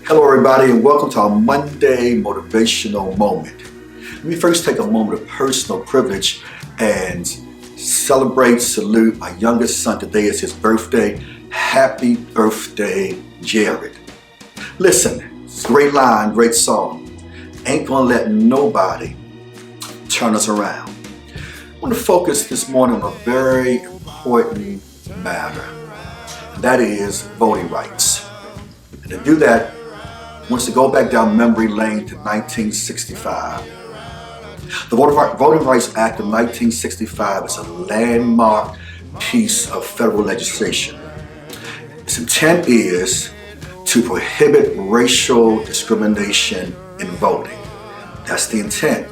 Hello, everybody, and welcome to our Monday Motivational Moment. Let me first take a moment of personal privilege and salute my youngest son. Today is his birthday. Happy birthday, Jared. Listen, it's a great line, great song. Ain't gonna let nobody turn us around. I want to focus this morning on a very important matter, and that is voting rights. And to do that, wants to go back down memory lane to 1965. The Voting Rights Act of 1965 is a landmark piece of federal legislation. Its intent is to prohibit racial discrimination in voting. That's the intent,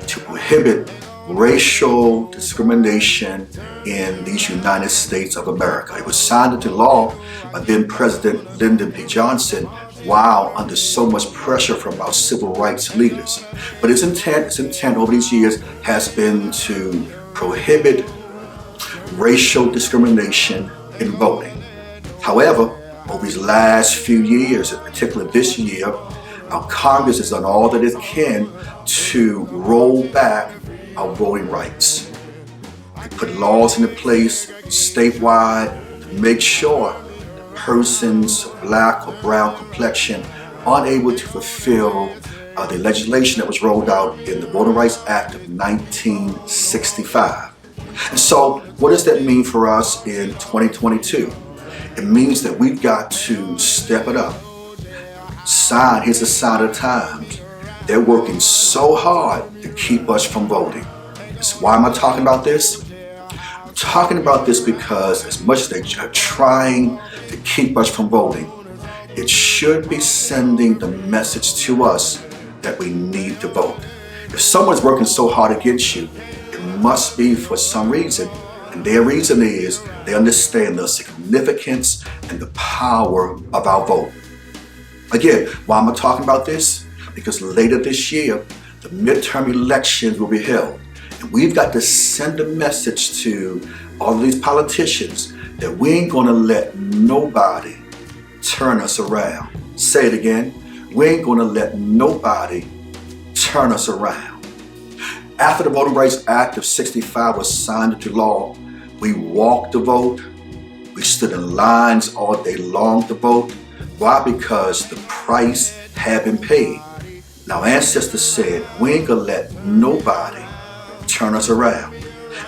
to prohibit racial discrimination in these United States of America. It was signed into law by then President Lyndon B. Johnson while under so much pressure from our civil rights leaders. But its intent over these years has been to prohibit racial discrimination in voting. However, over these last few years, in particular this year, our Congress has done all that it can to roll back our voting rights. They put laws into place statewide to make sure persons of black or brown complexion aren't able to fulfill the legislation that was rolled out in the Voting Rights Act of 1965. And so what does that mean for us in 2022? It means that we've got to step it up. Here's a sign of the times. They're working so hard to keep us from voting. So why am I talking about this? I'm talking about this because as much as they're trying to keep us from voting, it should be sending the message to us that we need to vote. If someone's working so hard against you, it must be for some reason, and their reason is they understand the significance and the power of our vote. Again, why am I talking about this? Because later this year, the midterm elections will be held, and we've got to send a message to all of these politicians that we ain't gonna let nobody turn us around. Say it again. We ain't gonna let nobody turn us around. After the Voting Rights Act of 65 was signed into law, we walked to vote. We stood in lines all day long to vote. Why? Because the price had been paid. Now, ancestors said, we ain't gonna let nobody turn us around.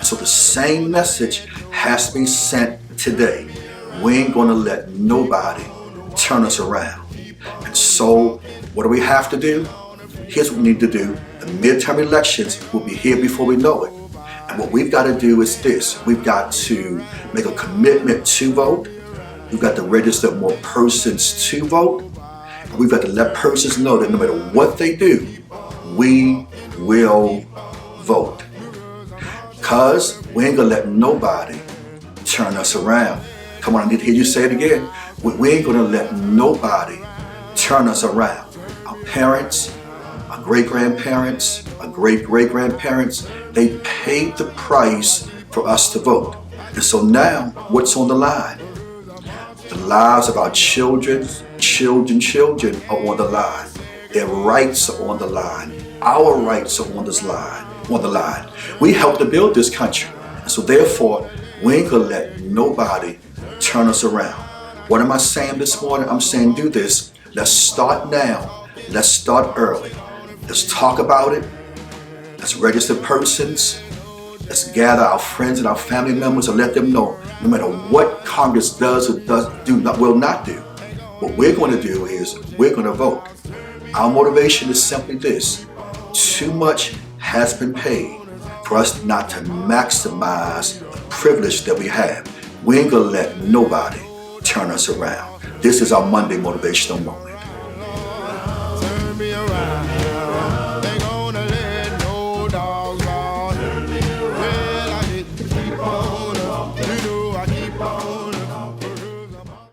So the same message has to be sent today. We ain't gonna let nobody turn us around. And so what do we have to do? Here's what we need to do. The midterm elections will be here before we know it. And what we've got to do is this. We've got to make a commitment to vote. We've got to register more persons to vote. And we've got to let persons know that no matter what they do, we will vote. Because we ain't gonna let nobody turn us around. Come on, I need to hear you say it again. We ain't gonna let nobody turn us around. Our parents, our great-grandparents, our great-great-grandparents, they paid the price for us to vote. And so now, what's on the line? The lives of our children are on the line. Their rights are on the line. Our rights are on the line. We helped to build this country. And so therefore, we ain't gonna let nobody turn us around. What am I saying this morning? I'm saying do this. Let's start now. Let's start early. Let's talk about it. Let's register persons. Let's gather our friends and our family members and let them know no matter what Congress does or will not do, what we're going to do is we're going to vote. Our motivation is simply this. Too much has been paid for us not to maximize the privilege that we have. We ain't going to let nobody turn us around. This is our Monday Motivational Moment.